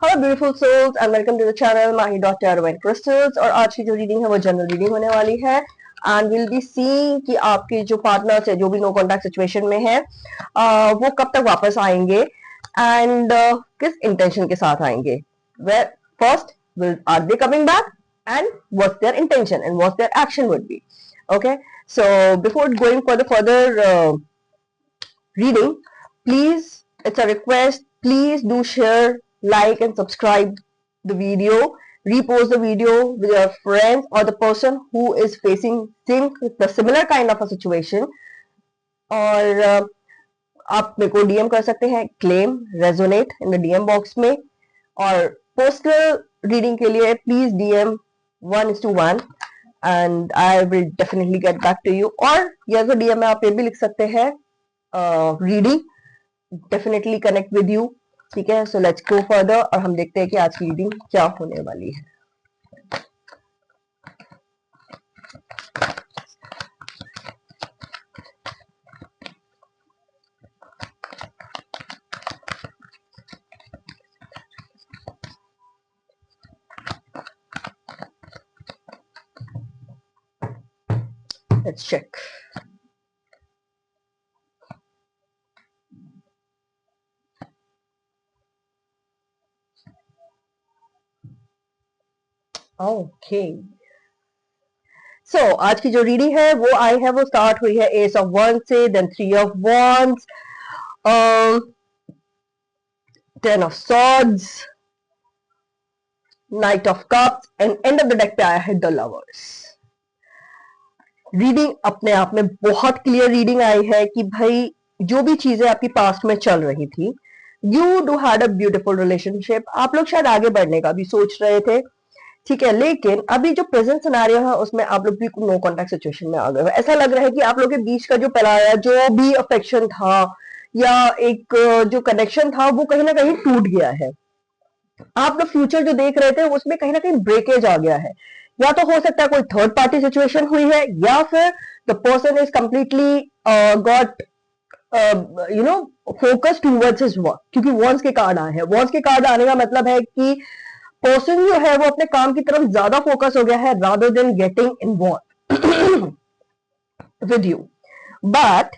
Hello beautiful souls and welcome to the channel Mahi daughter and crystals. और आज की जो रीडिंग है वो जनरल रीडिंग होने वाली है एंड विल बी सीइंग कि आपके जो पार्टनर्स है जो भी नो कॉन्टैक्ट सिचुएशन में है वो कब तक वापस आएंगे एंड किस इंटेंशन के साथ आएंगे। First, will are they coming back and what's their intention and what their action would be. Okay, so before going for the further reading, please, it's a request, please do share, like and subscribe the video, repost the video with your friends or the person who is facing the similar kind of a situation. और आप मेरे को DM कर सकते हैं claim resonate in the DM box में, और personal reading के लिए please DM 1:1 and I will definitely get back to you. और या तो डीएम में आप ये भी लिख सकते हैं reading, definitely connect with you. ठीक है, सो लेट्स गो फर्दर और हम देखते हैं कि आज की रीडिंग क्या होने वाली है। Let's check. Okay. So आज की जो रीडिंग है वो आई है, वो स्टार्ट हुई है एस ऑफ वन से, then 3 of wands, 10 of swords, knight of cups and end of the deck पे आया है द लवर्स। रीडिंग अपने आप में बहुत क्लियर रीडिंग आई है कि भाई जो भी चीजें आपकी पास्ट में चल रही थी, you do had a beautiful relationship, आप लोग शायद आगे बढ़ने का भी सोच रहे थे। ठीक है, लेकिन अभी जो प्रेजेंट सिनेरियो है उसमें आप लोग भी नो कॉन्टैक्ट सिचुएशन में आ गए हो। ऐसा लग रहा है कि आप लोग के बीच का जो पहला जो भी अफेक्शन था या एक जो कनेक्शन था वो कहीं ना कहीं टूट गया है। आप लोग फ्यूचर जो देख रहे थे उसमें कहीं ना कहीं ब्रेकेज आ गया है। या तो हो सकता है कोई थर्ड पार्टी सिचुएशन हुई है, या फिर the person is completely got focus towards his work, क्योंकि वॉन्स के कार्ड आए हैं। वॉन्स के कार्ड आने का मतलब है कि पर्सन जो है वो अपने काम की तरफ ज्यादा फोकस हो गया है rather than getting involve with you. But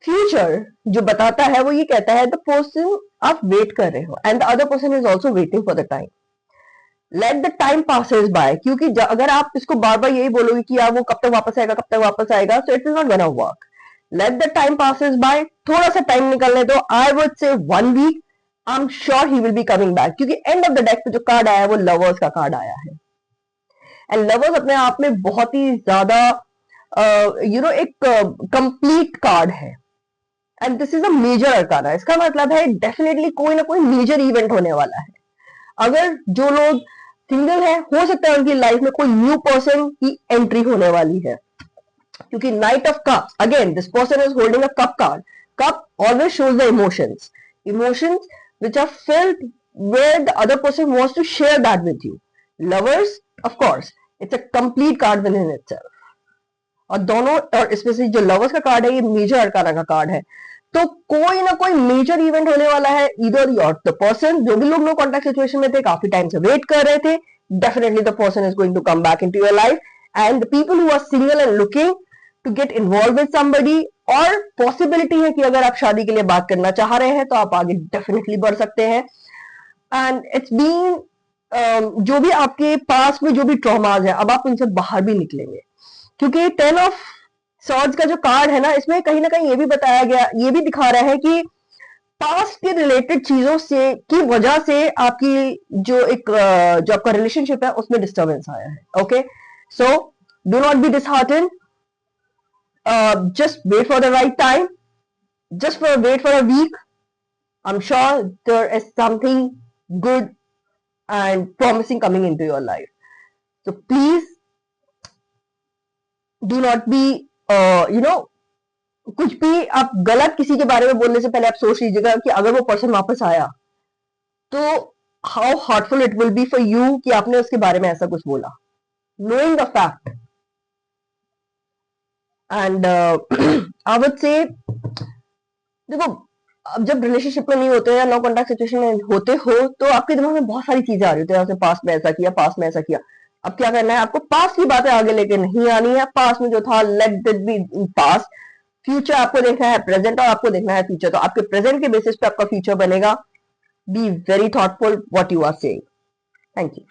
future जो बताता है वो ये कहता है द पर्सन आप वेट कर रहे हो and the other person is also waiting for the time. Let the time passes by, क्योंकि अगर आप इसको बार बार यही बोलोगे कि यार वो कब तक वापस आएगा कब तक वापस आएगा, so it is not gonna work. Let the time passes by, थोड़ा सा टाइम निकलने दो, I would say 1 week, I am sure he will be coming back. क्योंकि एंड ऑफ द डेक पे जो कार्ड आया है वो लवर्स का कार्ड आया है एंड लवर्स अपने आप में बहुत ही ज्यादा एक कंप्लीट कार्ड है and this is a major arcana. इसका मतलब है डेफिनेटली कोई ना कोई मेजर इवेंट होने वाला है। अगर जो लोग सिंगल है, हो सकता है उनकी लाइफ में कोई न्यू पर्सन की एंट्री होने वाली है, क्योंकि night of cups, again this person is holding a cup card. Cup always shows the emotions which are felt where the other person wants to share that with you. Lovers, of course, it's a complete card within itself. और दोनों, और इसमें से जो lovers का card है ये major arcana का कार्ड है। तो कोई ना कोई मेजर इवेंट होने वाला है। इधर योर द पर्सन, जो भी लोग नो कॉन्टैक्ट सिचुएशन में थे, काफी टाइम से वेट कर रहे थे, definitely the person is going to come back into your life. And the people who are single and looking to get involve with somebody, और पॉसिबिलिटी है कि अगर आप शादी के लिए बात करना चाह रहे हैं तो आप आगे डेफिनेटली बढ़ सकते हैं। एंड इट्स बीन जो भी आपके पास में जो भी ट्रॉमाज है, अब आप उनसे बाहर भी निकलेंगे, क्योंकि 10 ऑफ सॉर्ड्स का जो कार्ड है ना, इसमें कहीं ना कहीं ये भी बताया गया, ये भी दिखा रहा है कि पास्ट के रिलेटेड चीजों से की वजह से आपकी जो एक जो आपका रिलेशनशिप है उसमें डिस्टर्बेंस आया है। Okay, so do not be disheartened, just wait for the right time, wait for a week. I'm sure there is something good and promising coming into your life. So please do not be कुछ भी आप गलत किसी के बारे में बोलने से पहले आप सोच लीजिएगा कि अगर वो पर्सन वापस आया तो how heartful it will be for you कि आपने उसके बारे में ऐसा कुछ बोला, knowing the fact. And I would say, देखो अब जब रिलेशनशिप में नहीं होते या नो कॉन्टेक्ट सिचुएशन में होते हो तो आपके दिमाग में बहुत सारी चीजें आ रही होती है, जैसे पास्ट में ऐसा किया, पास्ट में ऐसा किया। अब क्या करना है आपको, पास्ट की बातें आगे लेके नहीं आनी है। पास्ट में जो था let it be past. Future आपको देखना है प्रेजेंट और आपको देखना है फ्यूचर। तो आपके प्रेजेंट के बेसिस पे आपका फ्यूचर बनेगा। Be very thoughtful what you are saying. Thank you.